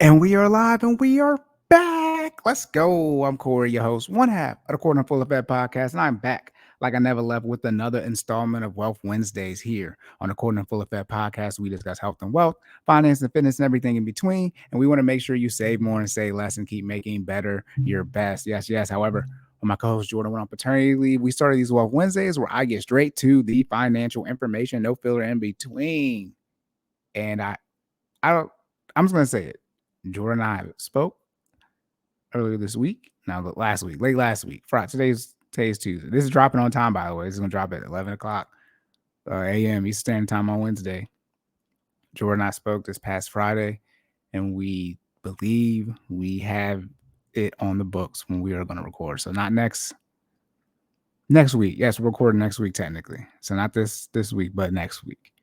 And we are live and we are back. Let's go. I'm Cory, your host, one half of the Quarter Full of Fed podcast, and I'm back like I never left with another installment of Wealth Wednesdays here on the Quarter Full of Fed podcast. We discuss health and wealth, finance and fitness, and everything in between. And we want to make sure you save more and save less and keep making better your best. Yes, yes. However, when my co-host Jordan went on paternity leave, we started these Wealth Wednesdays where I get straight to the financial information, no filler in between. And I'm just gonna say it. Jordan and I spoke earlier this week. No, late last week. Friday. Today's Tuesday. This is dropping on time, by the way. This is gonna drop at 11 o'clock a.m. Eastern Standard Time on Wednesday. Jordan and I spoke this past Friday, and we believe we have it on the books when we are going to record. So not next week. Yes, we're recording next week technically. So not this week, but next week.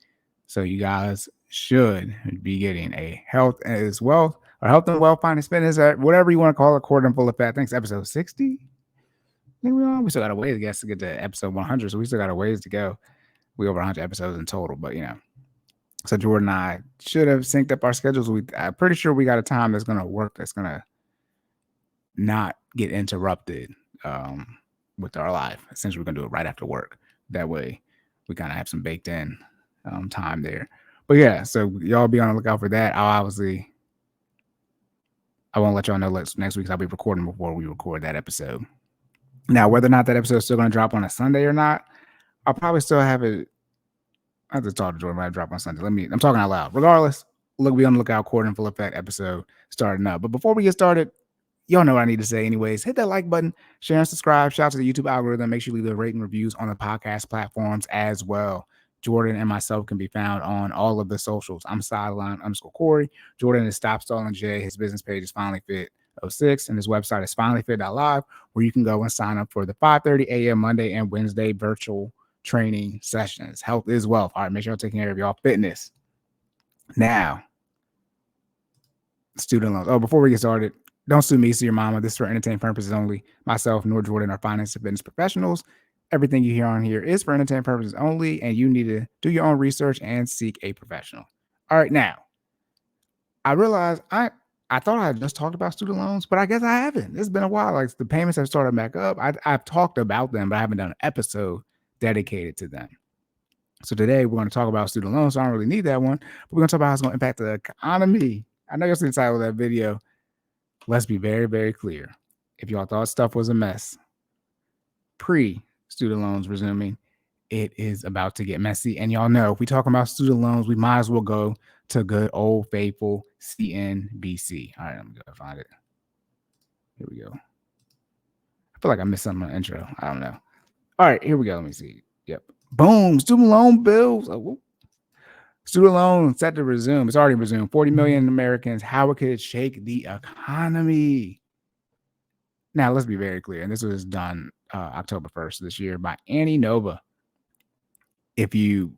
So you guys should be getting a health as well, or health and wealth, finance, fitness, whatever you want to call it, Quarter Full of Fat. I think it's episode 60. I think we still got a ways, I guess, to get to episode 100. So we still got a ways to go. We over 100 episodes in total, but So Jordan and I should have synced up our schedules. I'm pretty sure we got a time that's going to work. That's going to not get interrupted with our life. Essentially, we're going to do it right after work. That way, we kind of have some baked in time there. But yeah, so y'all be on the lookout for that. I won't let y'all know next week because I'll be recording before we record that episode. Now, whether or not that episode is still going to drop on a Sunday or not, I'll probably still have it. I have to talk to Jordan when I drop on Sunday. I'm talking out loud. Regardless, be on the lookout. Quarter Full Effect episode starting up. But before we get started, y'all know what I need to say anyways. Hit that like button, share and subscribe. Shout out to the YouTube algorithm. Make sure you leave the rating reviews on the podcast platforms as well. Jordan and myself can be found on all of the socials. I'm sideline_Cory. Jordan is Stop Stalling J. His business page is FinallyFit06, and his website is FinallyFit.live, where you can go and sign up for the 5:30 a.m. Monday and Wednesday virtual training sessions. Health is wealth. All right, make sure you're taking care of y'all fitness. Now, student loans. Oh, before we get started, don't sue me, sue your mama. This is for entertainment purposes only. Myself nor Jordan are finance and fitness professionals. Everything you hear on here is for entertainment purposes only, and you need to do your own research and seek a professional. All right, now, I realized I thought I had just talked about student loans, but I guess I haven't. It's been a while. Like, the payments have started back up. I've talked about them, but I haven't done an episode dedicated to them. So today we're going to talk about student loans. So I don't really need that one, but we're going to talk about how it's going to impact the economy. I know you'll see the title of that video. Let's be very, very clear. If y'all thought stuff was a mess, pre-student loans resuming, it is about to get messy. And y'all know, if we talk about student loans, we might as well go to good old faithful CNBC. All right, I'm going to find it. Here we go. I feel like I missed something on the intro. I don't know. All right, here we go. Let me see. Yep. Boom. Student loan bills. Student loans set to resume. It's already resumed. 40 million Americans. How it could shake the economy. Now, let's be very clear. And this was done October 1st this year by Annie Nova. If you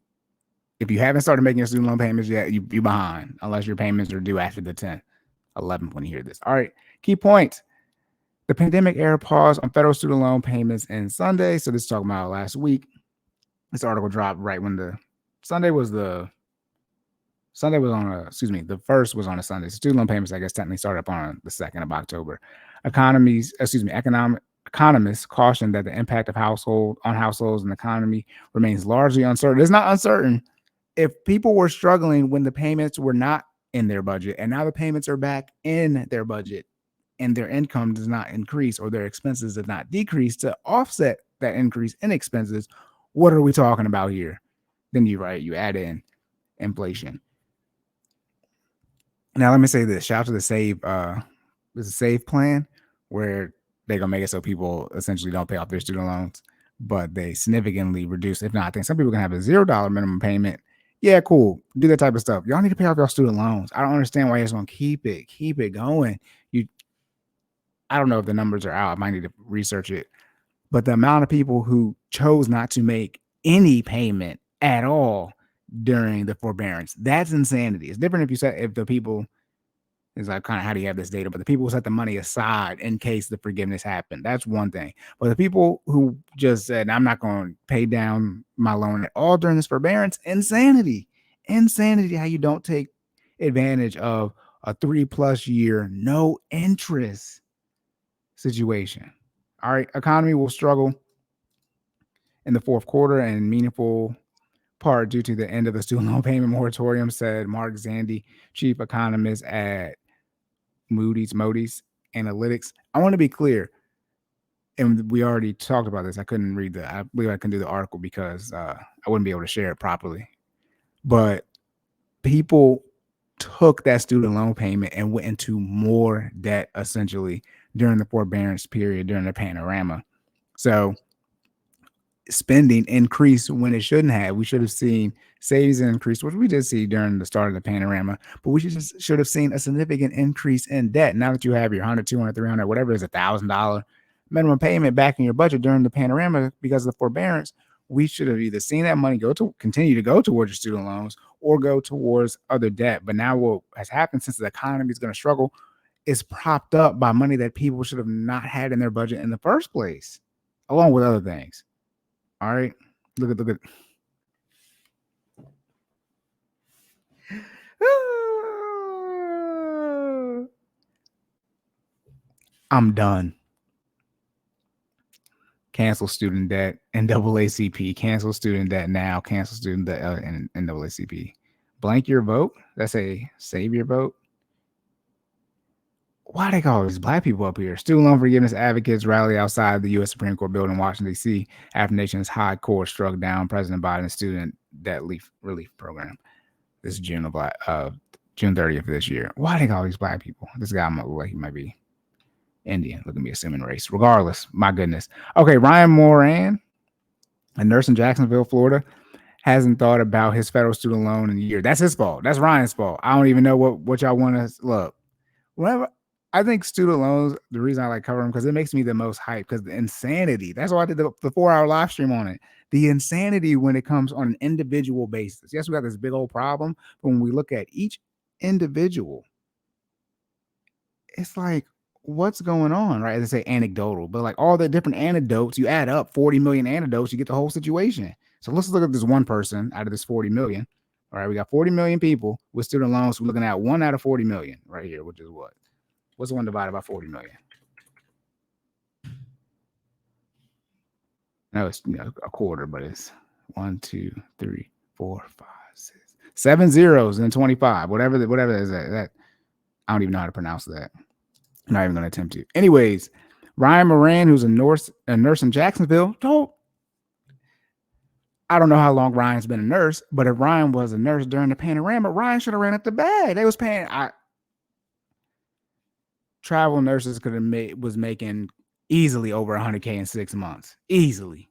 haven't started making your student loan payments yet, you're behind, unless your payments are due after the 10th, 11th when you hear this. All right. Key points. The pandemic era pause on federal student loan payments and Sunday. So this is talking about last week. This article dropped right when the first was on a Sunday. So student loan payments, I guess, technically started up on the 2nd of October. Economists caution that the impact of households and the economy remains largely uncertain. It's not uncertain. If people were struggling when the payments were not in their budget, and now the payments are back in their budget, and their income does not increase or their expenses does not decrease to offset that increase in expenses, what are we talking about here? Then you add in inflation. Now, let me say this. Shout out to the Save. There's a Save plan where they're going to make it so people essentially don't pay off their student loans, but they significantly reduce. If not, I think some people can have a $0 minimum payment. Yeah, cool. Do that type of stuff. Y'all need to pay off your student loans. I don't understand why you're just going to keep it going. I don't know if the numbers are out. I might need to research it. But the amount of people who chose not to make any payment at all during the forbearance, that's insanity. It's different if the people is like, kind of, how do you have this data? But the people who set the money aside in case the forgiveness happened, that's one thing. But the people who just said, I'm not going to pay down my loan at all during this forbearance, insanity how you don't take advantage of a 3+ year no interest situation. All right, economy will struggle in the fourth quarter and meaningful part due to the end of the student loan payment moratorium, said Mark Zandi, chief economist at Moody's Analytics. I want to be clear, and we already talked about this. I couldn't read I believe I couldn't do the article because I wouldn't be able to share it properly. But people took that student loan payment and went into more debt essentially during the forbearance period during the panorama. So spending increased when it shouldn't have. We should have seen savings increase, which we did see during the start of the panorama, but we should have seen a significant increase in debt. Now that you have your 100, 200, 300, whatever is $1,000 minimum payment back in your budget during the panorama because of the forbearance, we should have either seen that money continue to go towards your student loans or go towards other debt. But now what has happened, since the economy is going to struggle, is propped up by money that people should have not had in their budget in the first place, along with other things. All right. Look at. I'm done. Cancel student debt, NAACP. Cancel student debt now. Cancel student debt and NAACP. Blank your vote. That's a save your vote. Why they call these black people up here? Student loan forgiveness advocates rally outside the U.S. Supreme Court building in Washington, D.C. after nation's high court struck down President Biden's student debt relief program. This is June 30th of this year. Why they call these black people? This guy might look like he might be Indian. Look at me assuming race. Regardless, my goodness. Okay, Ryan Moran, a nurse in Jacksonville, Florida, hasn't thought about his federal student loan in a year. That's his fault. That's Ryan's fault. I don't even know what y'all want to look. Whenever I think student loans, the reason I like covering them because it makes me the most hype because the insanity. That's why I did the 4-hour live stream on it. The insanity when it comes on an individual basis. Yes, we got this big old problem, but when we look at each individual, it's like, what's going on, right? They say anecdotal, but like all the different anecdotes, you add up 40 million anecdotes, you get the whole situation. So let's look at this one person out of this 40 million. All right, we got 40 million people with student loans. We're looking at 1 out of 40 million right here, which is what? What's the one divided by 40 million? No, it's a quarter, but it's 1, 2, 3, 4, 5, 6, 7 zeros and 25. Whatever is that. I don't even know how to pronounce that. I'm not even going to attempt to. Anyways, Ryan Moran, who's a nurse in Jacksonville, I don't know how long Ryan's been a nurse, but if Ryan was a nurse during the panorama, Ryan should have ran up the bag. They was paying. Travel nurses was making easily over 100K in 6 months, easily,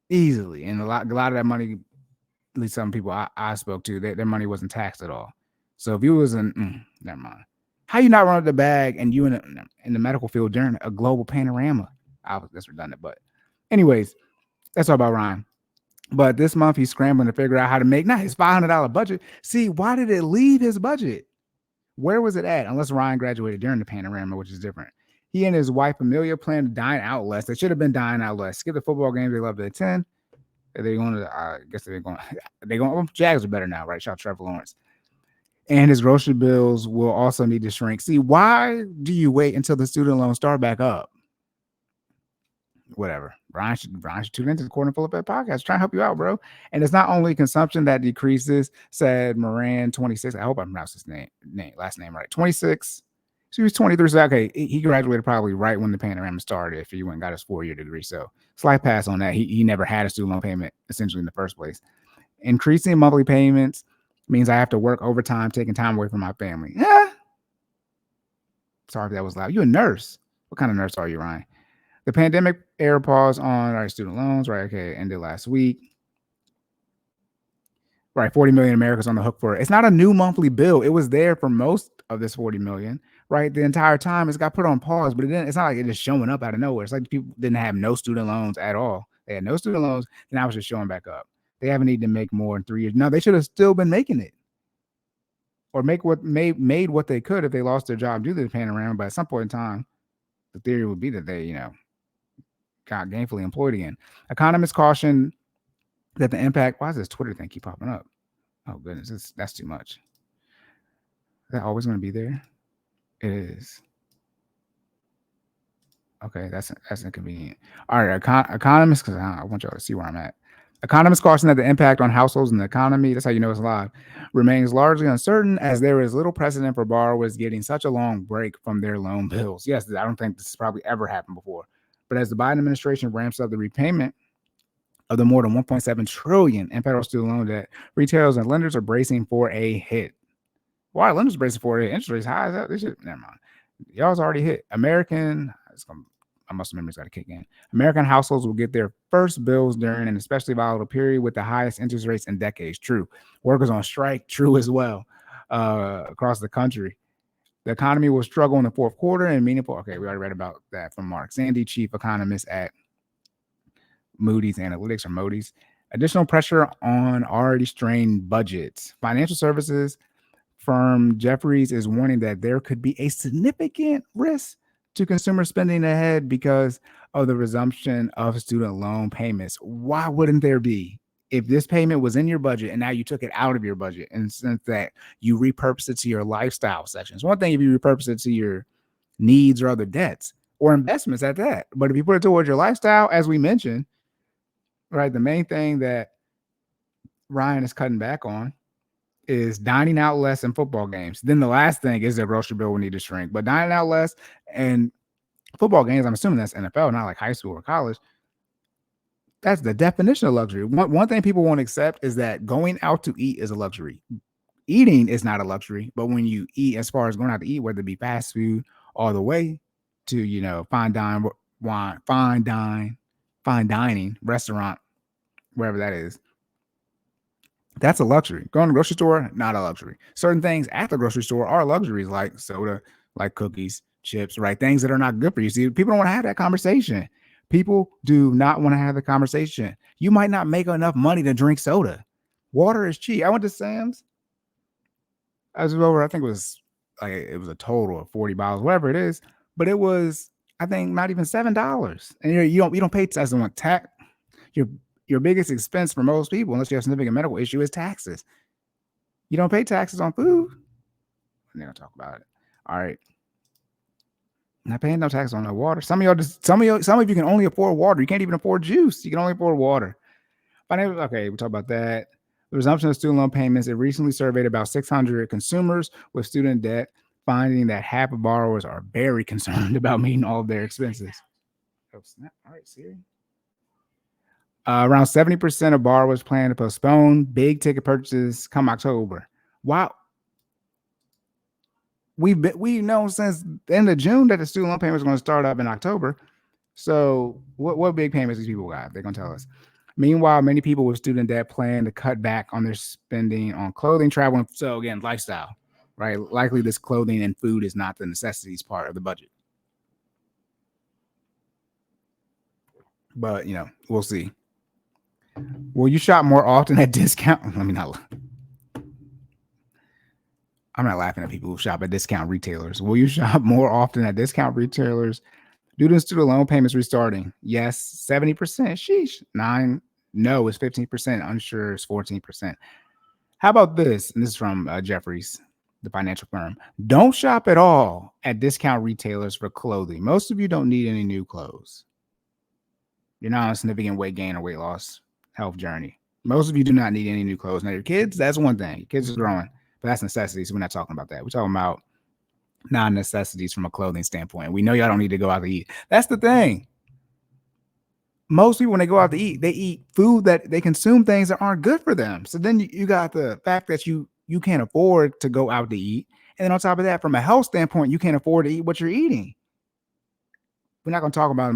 and a lot of that money, at least some people I spoke to, their money wasn't taxed at all. So if you was never mind. How you not run up the bag and you in the medical field during a global panorama? That's redundant, but anyways, that's all about Ryan. But this month he's scrambling to figure out how to make not his $500 budget. See, why did it leave his budget? Where was it at? Unless Ryan graduated during the panorama, which is different. He and his wife Amelia plan to dine out less. They should have been dining out less. Skip the football games they love to attend. They're going to. I guess they're going. They're going. Jags are better now, right? Shout out Trevor Lawrence. And his grocery bills will also need to shrink. See, why do you wait until the student loans start back up? Whatever. Brian should tune into the Cory and FinallyFit podcast. Trying to help you out, bro. And it's not only consumption that decreases, said Moran 26. I hope I pronounced his last name right. 26. She was 23. So okay, he graduated probably right when the panorama started. If he went and got his 4-year degree, so slight pass on that. He never had a student loan payment essentially in the first place. Increasing monthly payments means I have to work overtime, taking time away from my family. Yeah. Sorry if that was loud. You a nurse? What kind of nurse are you, Ryan? The pandemic era pause on our student loans, right? Okay, ended last week. Right, 40 million Americans on the hook for it. It's not a new monthly bill. It was there for most of this 40 million, right? The entire time it's got put on pause, but it's not like it's just showing up out of nowhere. It's like people didn't have no student loans at all. They had no student loans, and now it's just showing back up. They haven't needed to make more in 3 years. No, they should have still been making it. Or made what they could if they lost their job due to the panorama. But at some point in time, the theory would be that they, got gainfully employed again. Economists caution that the impact. Why does this Twitter thing keep popping up? Oh goodness, that's too much. Is that always going to be there? It is. Okay, that's inconvenient. All right, economists, because I want y'all to see where I'm at. Economists caution that the impact on households and the economy, that's how you know it's live, remains largely uncertain as there is little precedent for borrowers getting such a long break from their loan bills. Yes, I don't think this has probably ever happened before. But as the Biden administration ramps up the repayment of the more than 1.7 trillion in federal student loan debt, retailers and lenders are bracing for a hit. Why lenders bracing for it? Interest rates high as that. This shit, never mind. Y'all's already hit. My muscle memory's got to kick in. American households will get their first bills during an especially volatile period with the highest interest rates in decades. True. Workers on strike. True as well. Across the country, the economy will struggle in the fourth quarter and meaningful. Okay, we already read about that from Mark Sandy, chief economist at Moody's Analytics or Moody's. Additional pressure on already strained budgets. Financial services firm Jefferies is warning that there could be a significant risk to consumer spending ahead because of the resumption of student loan payments. Why wouldn't there be? If this payment was in your budget and now you took it out of your budget and since that you repurpose it to your lifestyle sections. One thing if you repurpose it to your needs or other debts or investments at that. But if you put it towards your lifestyle, as we mentioned, right, the main thing that Ryan is cutting back on is dining out less in football games. Then the last thing is the grocery bill will need to shrink. But dining out less and football games, I'm assuming that's NFL, not like high school or college. That's the definition of luxury. One thing people won't accept is that going out to eat is a luxury. Eating is not a luxury, but when you eat, as far as going out to eat, whether it be fast food all the way to fine dining restaurant, wherever that is, that's a luxury. Going to the grocery store, not a luxury. Certain things at the grocery store are luxuries, like soda, like cookies, chips, right? Things that are not good for you. See, people don't want to have that conversation. People do not want to have the conversation. You might not make enough money to drink soda. Water is cheap. I went to Sam's. I was over, I think it was a total of 40 bottles, whatever it is. But it was, I think, not even $7. And you don't pay tax on tax. Your biggest expense for most people, unless you have a significant medical issue, is taxes. You don't pay taxes on food. They're gonna talk about it. All right. Not paying no tax on no water. Some of you can only afford water. You can't even afford juice. You can only afford water. Okay, we'll talk about that. The resumption of student loan payments. It recently surveyed about 600 consumers with student debt, finding that half of borrowers are very concerned about meeting all of their expenses. Oh, snap. All right, Siri. Around 70% of borrowers plan to postpone big ticket purchases come October. Wow. We've known since the end of June that the student loan payment is going to start up in October. So what big payments these people got? They're going to tell us. Meanwhile, many people with student debt plan to cut back on their spending on clothing, travel, and so again, lifestyle, right? Likely this clothing and food is not the necessities part of the budget. But, we'll see. Will you shop more often at discount? I'm not laughing at people who shop at discount retailers. Will you shop more often at discount retailers due to student loan payments restarting? Yes, 70%. Sheesh. No is 15%. Unsure is 14%. How about this? And this is from Jefferies, the financial firm. Don't shop at all at discount retailers for clothing. Most of you don't need any new clothes. You're not on a significant weight gain or weight loss health journey. Most of you do not need any new clothes. Now, your kids, that's one thing. Your kids are growing, but that's necessities. We're not talking about that. We're talking about non-necessities from a clothing standpoint. We know y'all don't need to go out to eat. That's the thing. Most people, when they go out to eat, they eat food that they consume things that aren't good for them. So then you got the fact that you can't afford to go out to eat. And then on top of that, from a health standpoint, you can't afford to eat what you're eating. We're not going to talk about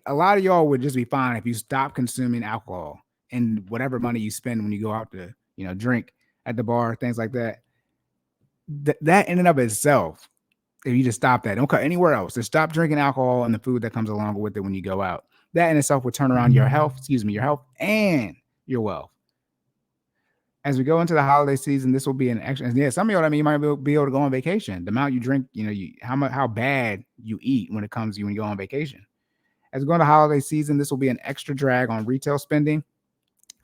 a lot of y'all would just be fine if you stop consuming alcohol and whatever money you spend when you go out to, drink at the bar, things like that. That in and of itself, if you just stop that, don't cut anywhere else, just stop drinking alcohol and the food that comes along with it when you go out. That in itself would turn around your health and your wealth. As we go into the holiday season, this will be an extra. Yeah, some of y'all, you might be able to go on vacation. The amount you drink, how bad you eat when you go on vacation. As we go into holiday season, this will be an extra drag on retail spending.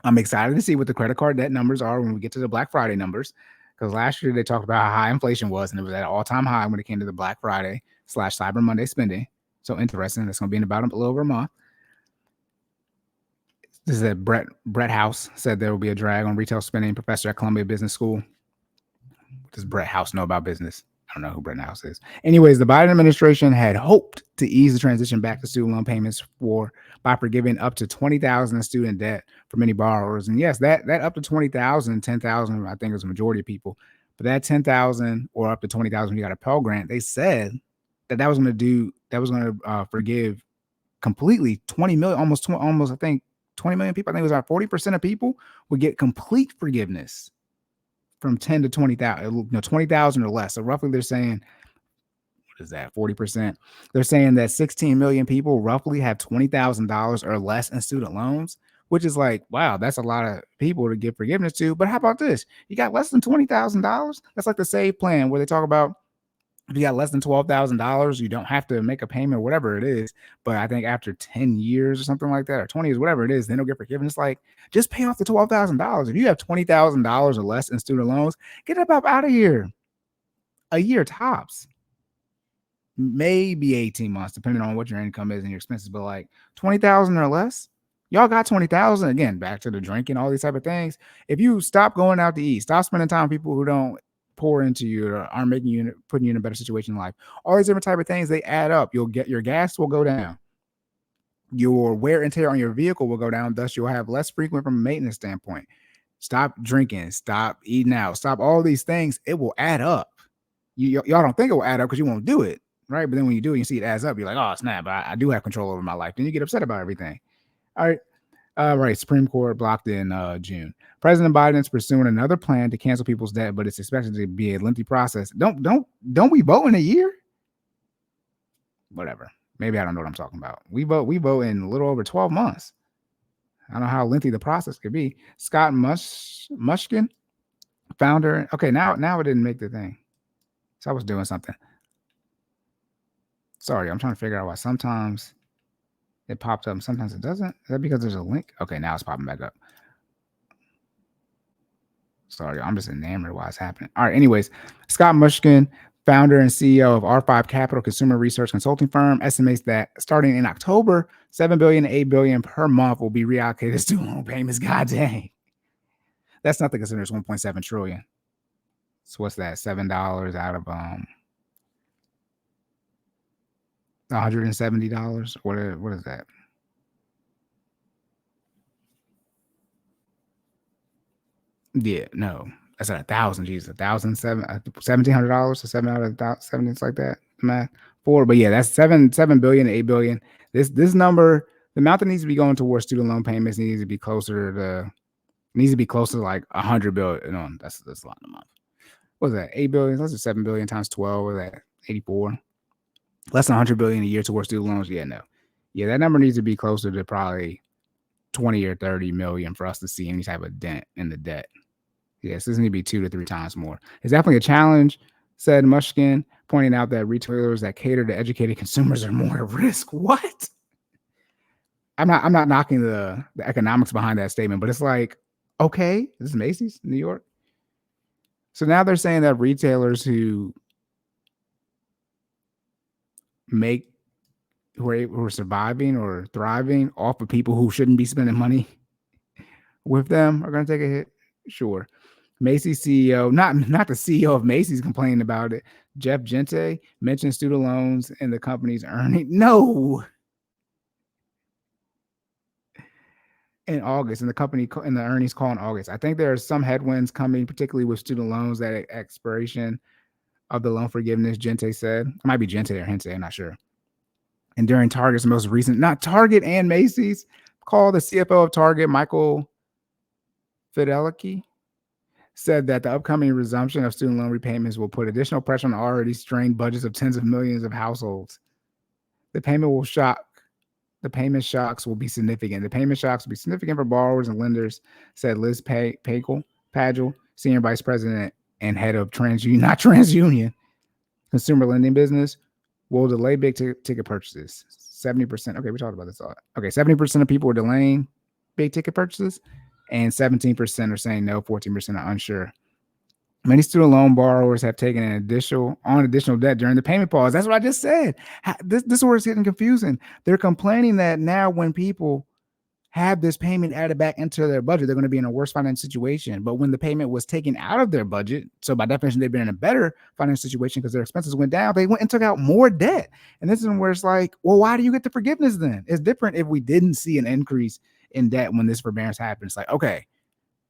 I'm excited to see what the credit card debt numbers are when we get to the Black Friday numbers. because last year they talked about how high inflation was, and it was at an all-time high when it came to the Black Friday / Cyber Monday spending. So interesting. That's going to be in about a little over a month. This is that Brett House said there will be a drag on retail spending. Professor at Columbia Business School. What does Brett House know about business? I don't know who Brett House is. Anyways, the Biden administration had hoped to ease the transition back to student loan payments by forgiving up to $20,000 in student debt for many borrowers. And yes, that up to $20,000, $10,000, I think is the majority of people. But that $10,000 or up to $20,000 when you got a Pell Grant, they said that was going to forgive completely 20 million, almost I think 20 million people. I think it was about 40% of people would get complete forgiveness from 10 to 20,000, 20,000 or less. So roughly they're saying, what is that, 40%? They're saying that 16 million people roughly have $20,000 or less in student loans, which is like, wow, that's a lot of people to give forgiveness to. But how about this? You got less than $20,000? That's like the SAVE plan where they talk about if you got less than $12,000, you don't have to make a payment or whatever it is. But I think after 10 years or something like that, or 20 years, whatever it is, then they'll get forgiveness. Like, just pay off the $12,000. If you have $20,000 or less in student loans, get up out of here. A year tops. Maybe 18 months, depending on what your income is and your expenses. But like 20,000 or less, y'all got 20,000. Again, back to the drinking, all these type of things. If you stop going out to eat, stop spending time with people who don't pour into you or aren't putting you in a better situation in life. All these different type of things, they add up. You'll get your gas will go down. Your wear and tear on your vehicle will go down. Thus, you'll have less frequent from a maintenance standpoint. Stop drinking, stop eating out, stop all these things. It will add up. Y'all don't think it will add up because you won't do it, right? But then when you do it, you see it adds up. You're like, oh, snap, I do have control over my life. Then you get upset about everything. All right. Right. Supreme Court blocked in June. President Biden is pursuing another plan to cancel people's debt, but it's expected to be a lengthy process. Don't we vote in a year? Whatever. Maybe I don't know what I'm talking about. We vote in a little over 12 months. I don't know how lengthy the process could be. Scott Mushkin, founder. Okay, now it didn't make the thing. So I was doing something. Sorry, I'm trying to figure out why sometimes it popped up and sometimes it doesn't. Is that because there's a link? Okay, now it's popping back up. Sorry, I'm just enamored why it's happening. All right, anyways, Scott Mushkin, founder and CEO of R5 Capital consumer research consulting firm, estimates that starting in October, $7 billion to $8 billion per month will be reallocated to student loan payments. God dang. That's nothing considering it's $1.7 trillion. So what's that? $7 out of $170. What is that? Yeah, no, that's at 1,000. Jesus, $1,700 to 7 out of 1,070. It's like that. Math 4, but yeah, that's 7 billion to 8 billion. This number, the amount that needs to be going towards student loan payments needs to be closer to like 100 billion. No, that's a lot in a month. What was that? 8 billion. That's 7 billion times 12. What was that? 84. Less than 100 billion a year towards student loans. Yeah, no. Yeah, that number needs to be closer to probably 20 or 30 million for us to see any type of dent in the debt. Yes, this needs to be 2 to 3 times more. It's definitely a challenge, said Mushkin, pointing out that retailers that cater to educated consumers are more at risk. What? I'm not knocking the economics behind that statement, but it's like, okay, this is Macy's, New York. So now they're saying that retailers who are surviving or thriving off of people who shouldn't be spending money with them are going to take a hit. Sure. Macy's CEO, not the CEO of Macy's complaining about it. Jeff Gente mentioned student loans and the company's earning. No. In August, in the earnings call in August. I think there are some headwinds coming, particularly with student loans at expiration of the loan forgiveness, Gente said. It might be Gente or Gente, I'm not sure. And during Target's most recent, not Target and Macy's, call, the CFO of Target, Michael Fidelity, said that the upcoming resumption of student loan repayments will put additional pressure on already strained budgets of tens of millions of households. The payment shocks will be significant. The payment shocks will be significant for borrowers and lenders, said Liz Pagel, Senior Vice President and head of TransUnion consumer lending business, will delay big ticket purchases. 70%. Okay, we talked about this a lot. Okay, 70% of people are delaying big ticket purchases, and 17% are saying no, 14% are unsure. Many student loan borrowers have taken an additional debt during the payment pause. That's what I just said. This is where it's getting confusing. They're complaining that now when people have this payment added back into their budget, they're going to be in a worse financial situation. But when the payment was taken out of their budget, so by definition, they've been in a better financial situation because their expenses went down, they went and took out more debt. And this is where it's like, well, why do you get the forgiveness then? It's different if we didn't see an increase in debt when this forbearance happened. It's like, okay,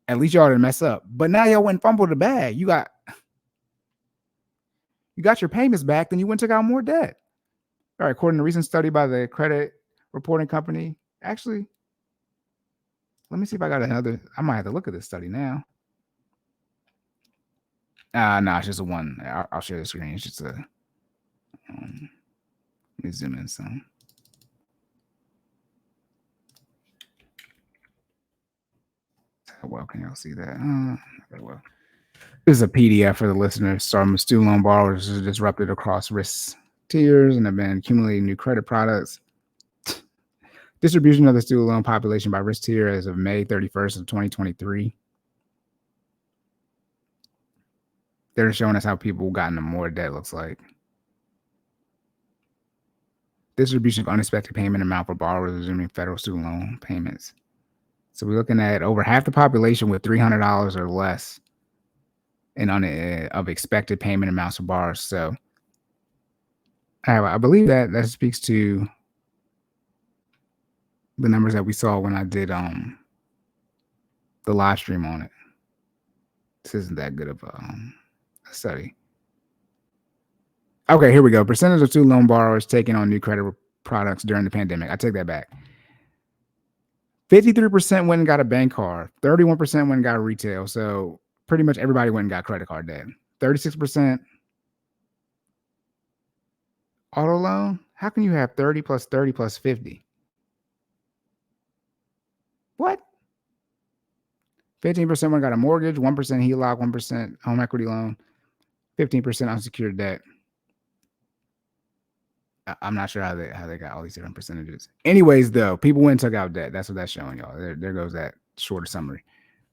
at least y'all didn't mess up. But now y'all went and fumbled the bag. You got your payments back, then you went and took out more debt. All right, according to a recent study by the credit reporting company, actually, let me see if I got another. I might have to look at this study now. No, it's just a one. I'll share the screen. It's just a. Let me zoom in some. How well can y'all see that? Very well. This is a PDF for the listeners. Some student loan borrowers are disrupted across risk tiers and have been accumulating new credit products. Distribution of the student loan population by risk tier as of May 31st of 2023. They're showing us how people got into more debt looks like. Distribution of unexpected payment amount for borrowers resuming federal student loan payments. So we're looking at over half the population with $300 or less of expected payment amounts for borrowers. So I believe that speaks to the numbers that we saw when I did the live stream on it. This isn't that good of a study. Okay, here we go. Percentage of student loan borrowers taking on new credit products during the pandemic. I take that back. 53% went and got a bank card. 31% went and got a retail. So pretty much everybody went and got credit card debt. 36% auto loan. How can you have 30 plus 30 plus 50? What? 15% went and got a mortgage. 1% HELOC. 1% home equity loan. 15% unsecured debt. I'm not sure how they got all these different percentages. Anyways, though, people went and took out debt. That's what that's showing y'all. There goes that shorter summary.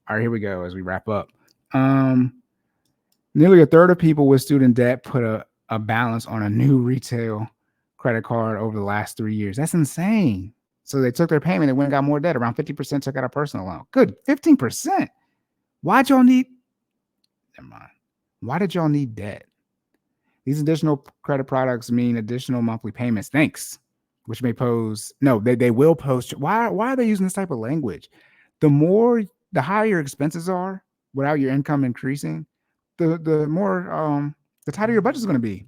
All right, here we go as we wrap up. Nearly a third of people with student debt put a balance on a new retail credit card over the last 3 years. That's insane. So they took their payment and went and got more debt. Around 50% took out a personal loan. Good, 15%. Why'd y'all need? Never mind. Why did y'all need debt? These additional credit products mean additional monthly payments. Thanks. Which may pose, no, they will pose. Why are they using this type of language? The higher your expenses are without your income increasing, the more, the tighter your budget is going to be.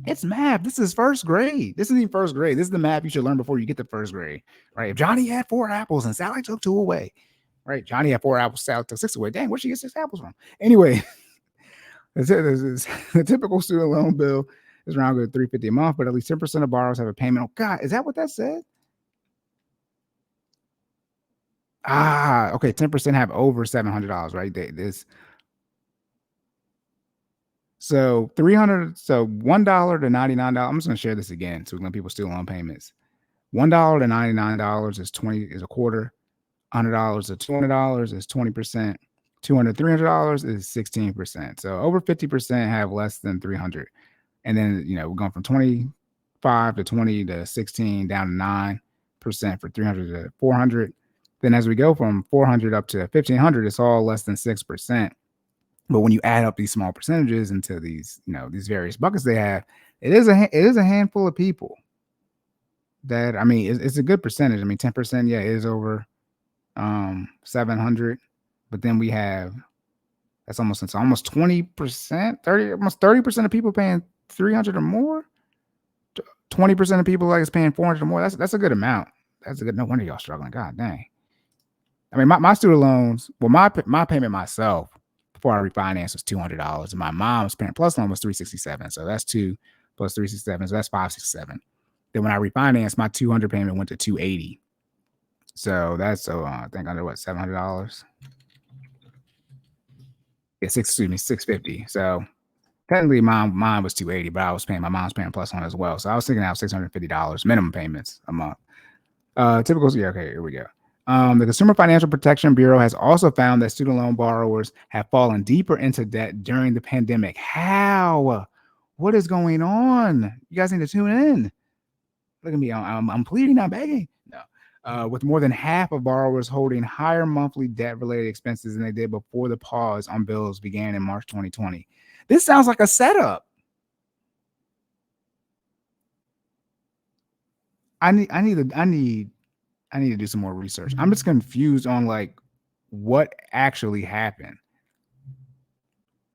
It's math. This is first grade. This isn't even first grade. This is the math you should learn before you get to first grade, right? If Johnny had 4 apples and Sally took 2 away, right? Johnny had 4 apples, Sally took 6 away. Dang, where'd she get 6 apples from? Anyway, the typical student loan bill is around $350 a month, but at least 10% of borrowers have a payment. Oh God, is that what that said? Okay, 10% have over $700, right? So $300, so $1 to $99. I'm just gonna share this again so when people still on payments. $1 to $99 is a quarter. $100 to $200 is 20%. $200 to $300 is 16%. So over 50% have less than 300. And then, we're going from 25 to 20 to 16 down to 9% for 300 to 400. Then as we go from 400 up to 1500, it's all less than 6%. But when you add up these small percentages into these, these various buckets they have, it is a handful of people that, it's a good percentage. 10%, yeah, is over 700. But then we have, that's almost 20%, almost 30% of people paying 300 or more. 20% of people is paying 400 or more. That's a good amount. That's a good. No wonder y'all struggling. God dang. My student loans. Well, my payment myself before I refinanced was $200, and my mom's parent plus loan was $367. So that's 2 plus 367. So that's $567. Then when I refinanced, my 200 payment went to $280. So that's I think under what, $700. Yeah, $650. So technically mine was $280, but I was paying my mom's parent plus one as well. So I was taking out $650 minimum payments a month. Typical. Yeah, okay, here we go. The Consumer Financial Protection Bureau has also found that student loan borrowers have fallen deeper into debt during the pandemic. How? What is going on? You guys need to tune in. Look at me. I'm pleading, not begging. No. With more than half of borrowers holding higher monthly debt-related expenses than they did before the pause on bills began in March 2020. This sounds like a setup. I need to do some more research. I'm just confused on like what actually happened.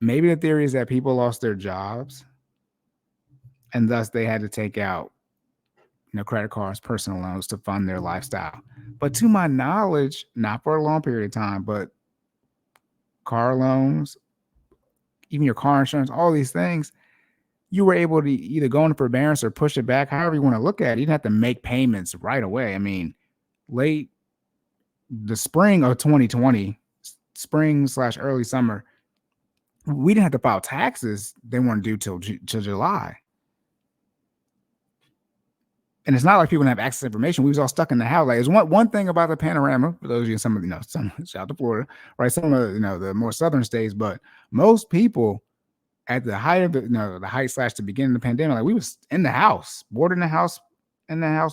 Maybe the theory is that people lost their jobs and thus they had to take out, credit cards, personal loans to fund their lifestyle. But to my knowledge, not for a long period of time, but car loans, even your car insurance, all these things, you were able to either go into forbearance or push it back, however you want to look at it. You didn't have to make payments right away. I mean, late the spring of 2020, spring/early summer, we didn't have to file taxes. They weren't due till July. And it's not like people didn't have access to information. We was all stuck in the house. Like, there's one thing about the panorama, for those of you in some of, some shout out to Florida, right? Some of the more southern states, but most people at the height of the height/the beginning of the pandemic, like we was in the house, bored in the house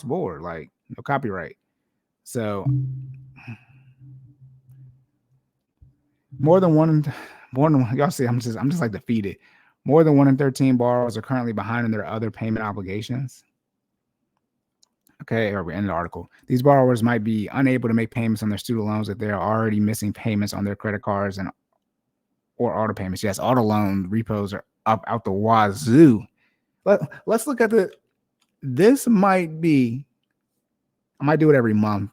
board, like no copyright. So more than one, y'all see, I'm just like defeated. More than 1 in 13 borrowers are currently behind in their other payment obligations. Okay, or we end the article. These borrowers might be unable to make payments on their student loans if they're already missing payments on their credit cards or auto payments. Yes, auto loan repos are up out the wazoo. Let's look at this might be, I might do it every month,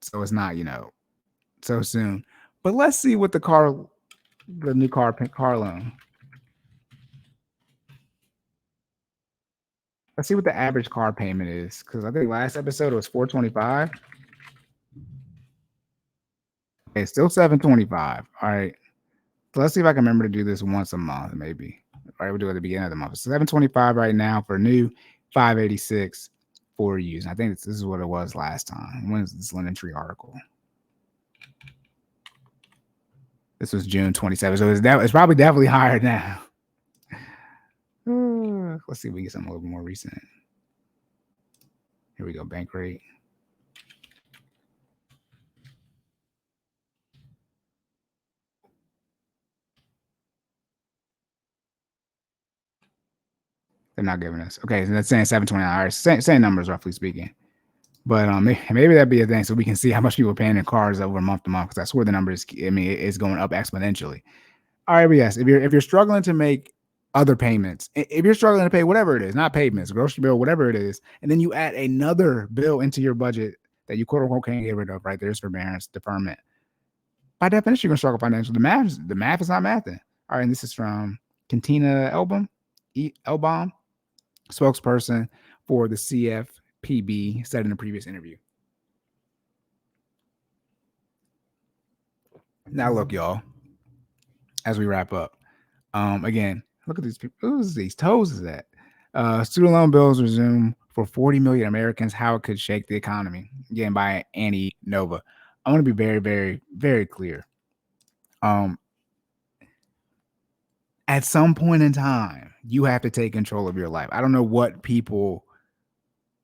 so it's not, so soon. But let's see what the new car loan. Let's see what the average car payment is, because I think last episode it was $425. Okay, still $725. All right. So let's see if I can remember to do this once a month, maybe. All right, we'll do it at the beginning of the month. So $725 right now for new, $586 for used. I think this is what it was last time. When is this LendingTree article? This was June 27th. So it's probably definitely higher now. Let's see if we get something a little bit more recent. Here we go, bank rate. They're not giving us. Okay, so that's saying 729. Same numbers, roughly speaking. But maybe that'd be a thing, so we can see how much people are paying in cars over month to month, because that's where the number is. I mean, it's going up exponentially. All right, but yes, if you're struggling to make other payments, if you're struggling to pay whatever it is, not payments, grocery bill, whatever it is, and then you add another bill into your budget that you quote unquote can't get rid of, right? There's forbearance, deferment. By definition, you're gonna struggle financially. The math is not mathing. All right, and this is from Cantina Elbaum, spokesperson for the CFPB, said in a previous interview. Now, look, y'all, as we wrap up, again, look at these people. Who's these toes is that? Student loan bills resume for 40 million Americans. How it could shake the economy. Again, by Annie Nova. I want to be very, very, very clear. At some point in time, you have to take control of your life. I don't know what people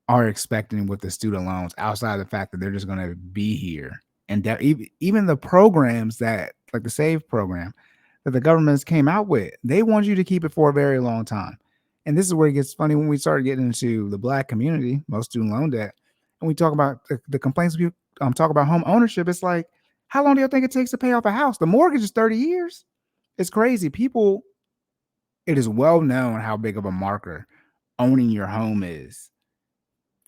are expecting with the student loans outside of the fact that they're just going to be here. And that even the programs that, like the SAVE program that the governments came out with, they want you to keep it for a very long time. And this is where it gets funny when we started getting into the Black community, most student loan debt, and we talk about the complaints people talk about home ownership. It's like, how long do you think it takes to pay off a house? The mortgage is 30 years. It's crazy. People, it is well known how big of a marker owning your home is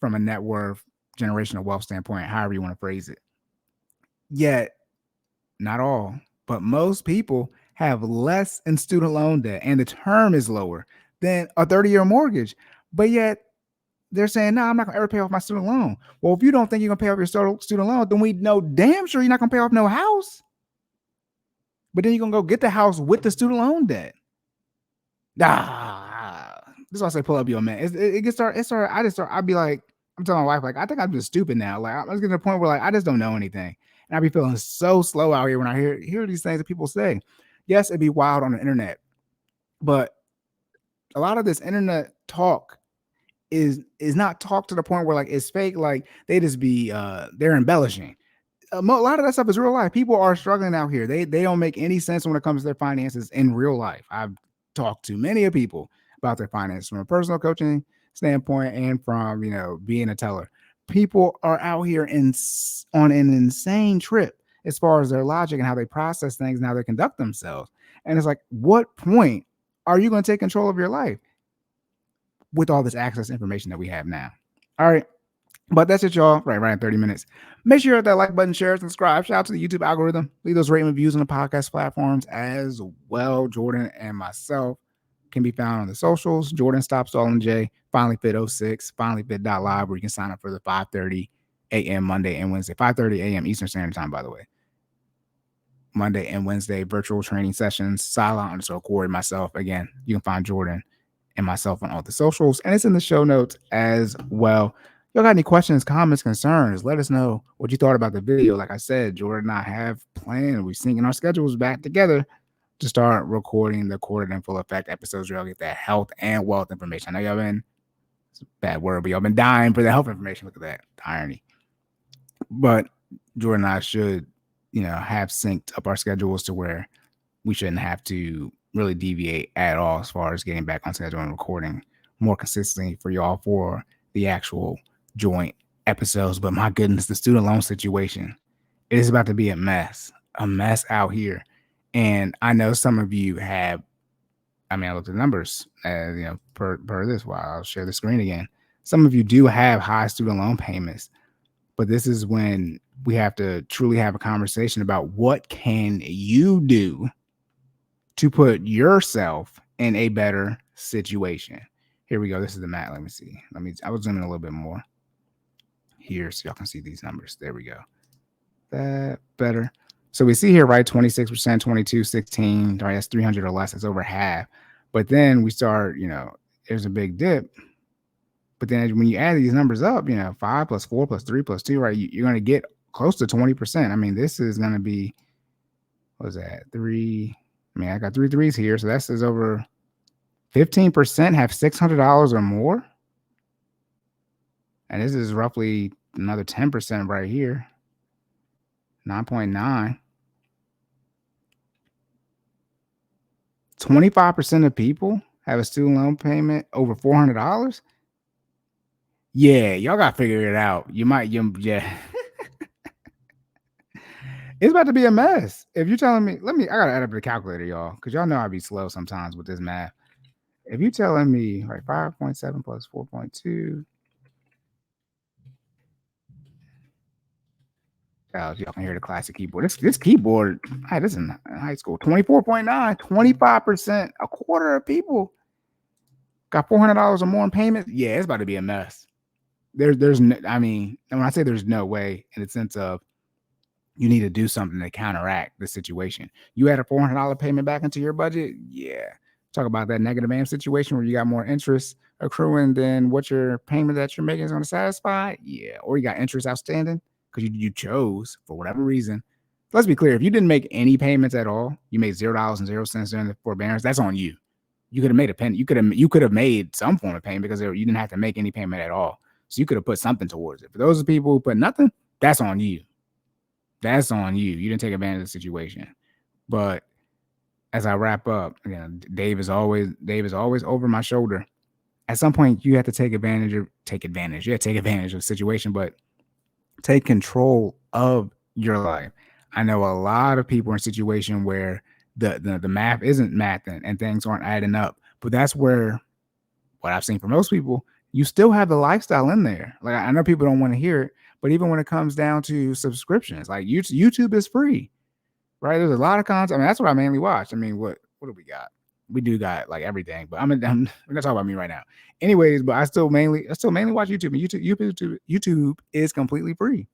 from a net worth, generational wealth standpoint, however you want to phrase it. Yet, not all, but most people have less in student loan debt, and the term is lower than a 30-year mortgage. But yet, they're saying, no, I'm not going to ever pay off my student loan. Well, if you don't think you're going to pay off your student loan, then we know damn sure you're not going to pay off no house. But then you're going to go get the house with the student loan debt. This is why I say pull up your man. It gets started. I'd be like, I'm telling my wife, like, I think I'm just stupid now. Like, I'm just getting to the point where, like, I just don't know anything. And I be feeling so slow out here when I hear these things that people say. Yes, it'd be wild on the internet, but a lot of this internet talk is not talk to the point where like it's fake. Like they just be they're embellishing. A lot of that stuff is real life. People are struggling out here. They don't make any sense when it comes to their finances in real life. I've talked to many of people about their finances from a personal coaching standpoint and from being a teller. People are out here on an insane trip as far as their logic and how they process things and how they conduct themselves. And it's like, what point are you going to take control of your life with all this access information that we have now? All right. But that's it, y'all. Right in 30 minutes. Make sure you hit that like button, share, subscribe. Shout out to the YouTube algorithm. Leave those rating reviews on the podcast platforms as well. Jordan and myself can be found on the socials. Jordan Stop Stalling J, FinallyFit 06, FinallyFit.live, where you can sign up for the 5:30 a.m. Monday and Wednesday, 5:30 a.m. Eastern Standard Time, by the way. Monday and Wednesday virtual training sessions. Silent_Cory, myself. Again, you can find Jordan and myself on all the socials, and it's in the show notes as well. Y'all got any questions, comments, concerns? Let us know what you thought about the video. Like I said, Jordan and I have planned. We're syncing our schedules back together to start recording the Quartered in Full Effect episodes where y'all get that health and wealth information. I know y'all been, it's a bad word, but y'all been dying for the health information. Look at that, the irony. But Jordan and I should, have synced up our schedules to where we shouldn't have to really deviate at all as far as getting back on schedule and recording more consistently for y'all for the actual joint episodes. But my goodness, the student loan situation, it is about to be a mess out here. And I know some of you have, I looked at the numbers, per this. Wow, I'll share the screen again. Some of you do have high student loan payments, but this is when we have to truly have a conversation about what can you do to put yourself in a better situation. Here we go. This is the mat. Let me see. I was zooming a little bit more here so y'all can see these numbers. There we go. That better. So we see here, right? 26%, 22, 16. Right, that's 300 or less. That's over half. But then we start, there's a big dip. But then when you add these numbers up, 5 plus 4 plus 3 plus 2, right? You're going to get close to 20%. This is going to be, what was that? 3. I got 3 threes here. So that says over 15% have $600 or more. And this is roughly another 10% right here. 9.9. 25% of people have a student loan payment over $400. Yeah, y'all got to figure it out. Yeah. It's about to be a mess. If you're telling me, I got to add up the calculator, y'all, because y'all know I'd be slow sometimes with this math. If you're telling me, right, 5.7 plus 4.2. Y'all can hear the classic keyboard. This keyboard, this is in high school. 24.9, 25%, a quarter of people got $400 or more in payments. Yeah, it's about to be a mess. There's no, when I say there's no way, in the sense of you need to do something to counteract the situation. You add a $400 payment back into your budget. Yeah. Talk about that negative AM situation where you got more interest accruing than what your payment that you're making is going to satisfy. Yeah. Or you got interest outstanding because you chose for whatever reason. Let's be clear. If you didn't make any payments at all, you made $0.00 during the forbearance. That's on you. You could have made a penny. You could have made some form of payment because you didn't have to make any payment at all. So you could have put something towards it. For those people who put nothing, that's on you. That's on you. You didn't take advantage of the situation. But as I wrap up, again, Dave is always over my shoulder. At some point, you have to take advantage of the situation, but take control of your life. I know a lot of people are in a situation where the math isn't mathing and things aren't adding up. But that's where, what I've seen from most people, you still have the lifestyle in there. Like, I know people don't want to hear it, but even when it comes down to subscriptions, like YouTube is free, right? There's a lot of content. That's what I mainly watch. What do we got? We do got like everything, but we're not talking about me right now. Anyways, but I still mainly watch YouTube. And YouTube is completely free,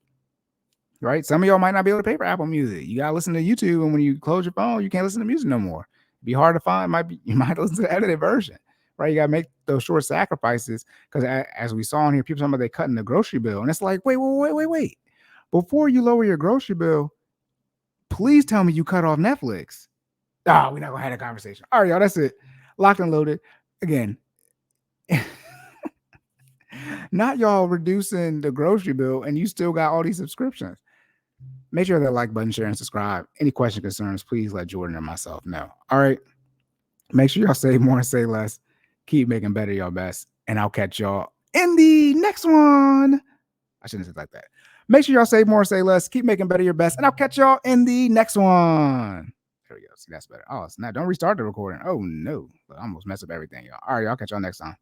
right? Some of y'all might not be able to pay for Apple Music. You gotta listen to YouTube, and when you close your phone, you can't listen to music no more. It'd be hard to find. You might listen to the edited version, right? You got to make those short sacrifices because as we saw in here, people talking about they cutting the grocery bill. And it's like, wait. Before you lower your grocery bill, please tell me you cut off Netflix. We're not going to have that conversation. All right, y'all, that's it. Locked and loaded. Again, not y'all reducing the grocery bill and you still got all these subscriptions. Make sure that like button, share, and subscribe. Any question, concerns, please let Jordan or myself know. All right. Make sure y'all save more and say less. Keep making better your best. And I'll catch y'all in the next one. I shouldn't say it like that. Make sure y'all save more and say less. Keep making better your best. And I'll catch y'all in the next one. There we go. See, that's better. Oh, it's not. Don't restart the recording. Oh, no. I almost messed up everything, y'all. All right, y'all catch y'all next time.